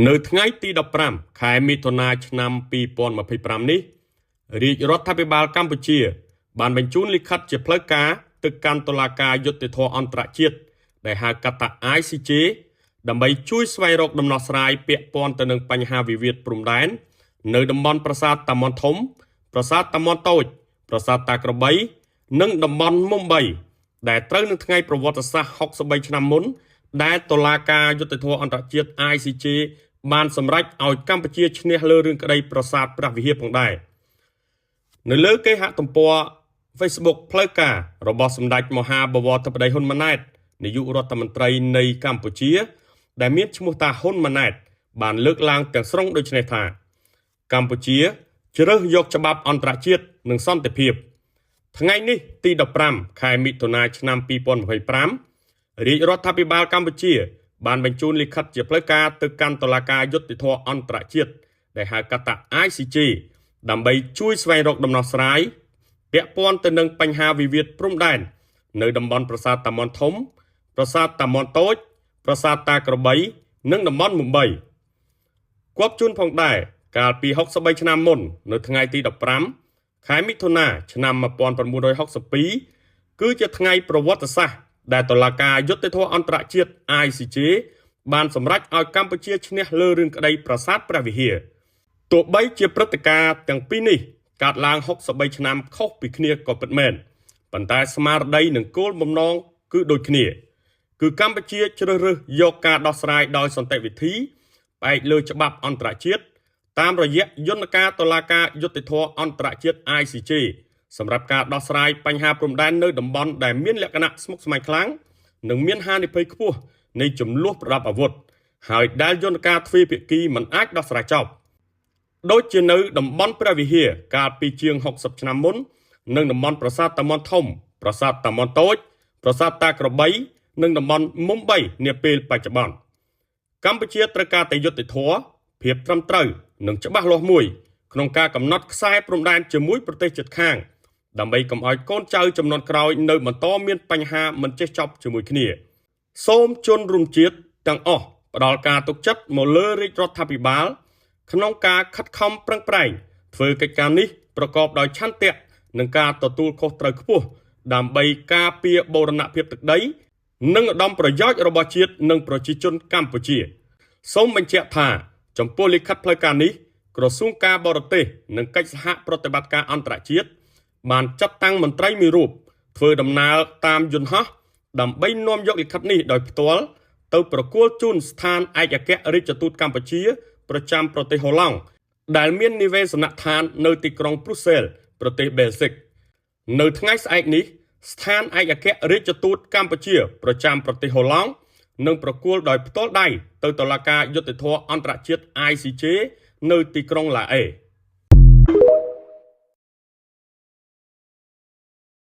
នៅថ្ងៃទី15ខែមិថុនាឆ្នាំ2025នេះរាជរដ្ឋាភិបាលកម្ពុជាបានបញ្ជូនលិខិតជាផ្លូវការទៅកាន់តុលាការយុត្តិធម៌អន្តរជាតិដែលហៅកាត់ថា ICJ ដើម្បីជួយស្វែងរកដំណោះស្រាយពាក់ព័ន្ធទៅនឹងបញ្ហាវិវាទព្រំដែននៅតំបន់ប្រាសាទតាមាន់ធំប្រាសាទតាមាន់តូចប្រាសាទតាក្របីនិងតំបន់មុំបីដែលត្រូវនឹងថ្ងៃប្រវត្តិសាស្ត្រ63ឆ្នាំមុនដែលតុលាការយុត្តិធម៌អន្តរជាតិ ICJ បានសម្រេចឲ្យកម្ពុជាឈ្នះលើរឿងក្តីប្រាសាទព្រះវិហារផងដែរនៅលើគេហទំព័រ Facebook ផ្លូវការរបស់សម្ដេចមហាបវរធិបតីហ៊ុនម៉ាណែតនាយករដ្ឋមន្ត្រីនៃកម្ពុជាដែលមានឈ្មោះថាហ៊ុនម៉ាណែតបានលើកឡើងទាំងស្រុងដូចនេះថាកម្ពុជាជ្រើសយកច្បាប់អន្តរជាតិនិងសន្តិភាពថ្ងៃនេះទី15ខែមិថុនាឆ្នាំ2025រាជរដ្ឋាភិបាលកម្ពុជាបានបញ្ជូនលិខិតជាផ្លូវការទៅកាន់តុលាការយុត្តិធម៌អន្តរជាតិដែលហៅកាត់ថា ICJ ដើម្បីជួយស្វែងរកដំណោះស្រាយពាក់ព័ន្ធទៅនឹងបញ្ហាវិវាទព្រំដែននៅតំបន់ប្រាសាទតាមាន់ធំប្រាសាទតាមាន់តូចប្រាសាទតាក្របីនិងតំបន់មុំបីគប់ជូនផងដែរកាលពី63ឆ្នាំមុននៅថ្ងៃទី15ខែមិថុនាឆ្នាំ1962គឺជាថ្ងៃប្រវត្តិសាស្ត្រដែលតុលាការយុត្តិធម៌អន្តរជាតិ ICJ បានសម្រេចឲ្យកម្ពុជាឈ្នះលើរឿងក្តីប្រាសាទព្រះវិហារទោះបីជាព្រឹត្តិការណ៍ទាំងពីរនេះកើតឡើង63ឆ្នាំខុសពីគ្នាក៏ពិតមែនប៉ុន្តែស្មារតីនិងគោលបំណងគឺដូចគ្នាគឺកម្ពុជាជ្រើសរើសយកការដោះស្រាយដោយសន្តិវិធីផ្អែកលើច្បាប់អន្តរជាតិតាមរយៈយន្តការតុលាការយុត្តិធម៌អន្តរជាតិ ICJ សម្រាប់ការដោះស្រាយបញ្ហាព្រំដែននៅតំបន់ដែលមានលក្ខណៈស្មុគស្មាញខ្លាំងនិងមានហានិភ័យខ្ពស់នៃចំនួនប្រដាប់អាវុធហើយដែលយន្តការទ្វេភាគីមិនអាចដោះស្រាយចប់ដូចជានៅតំបន់ព្រះវិហារកាលពីជាង60ឆ្នាំមុននិងតំបន់ប្រាសាទតាមាន់ធំប្រាសាទតាមាន់តូចប្រាសាទតាក្របីនិងតំបន់មុំបីនាពេលបច្ចុប្បន្នកម្ពុជាត្រូវការតែយុត្តិធម៌ភាពត្រឹមត្រូវនិងច្បាស់លាស់មួយក្នុងការកំណត់ខ្សែព្រំដែនជាមួយប្រទេសជិតខាងដើម្បីកុំឲ្យកូនចៅជំនាន់ក្រោយនៅបន្តមានបញ្ហាមិនចេះចប់ជាមួយគ្នាសូមជនរួមជាតិទាំងអស់ផ្ដល់ការទុកចិត្តមកលើរាជរដ្ឋាភិបាលក្នុងការខិតខំប្រឹងប្រែងធ្វើកិច្ចការនេះប្រកបដោយឆន្ទៈនិងការទទួលខុសត្រូវខ្ពស់ដើម្បីការពារបូរណភាពទឹកដីនិងឧត្តមប្រយោជន៍របស់ជាតិនិងប្រជាជនកម្ពុជាសូមបញ្ជាក់ថាចំពោះលិខិតផ្លូវការនេះក្រសួងការបរទេសនិងកិច្ចសហប្រតិបត្តិការអន្តរជាតិបានចាត់តាំងមន្ត្រីមួយរូបធ្វើដំណើរតាមយន្តហោះដើម្បីនាំយកលិខិតនេះដោយផ្ទាល់ទៅប្រគល់ជូនស្ថានឯកអគ្គរដ្ឋទូតកម្ពុជាប្រចាំប្រទេសហូឡង់ដែលមាននិវេសនដ្ឋាននៅទីក្រុងព្រុសសែលប្រទេសបែលហ្សិកនៅថ្ងៃស្អែកនេះស្ថានឯកអគ្គរដ្ឋទូតកម្ពុជាប្រចាំប្រទេសហូឡង់នឹងប្រគល់ដោយផ្ទាល់ដៃទៅតុលាការយុត្តិធម៌អន្តរជាតិ ICJ នៅទីក្រុងឡាអេ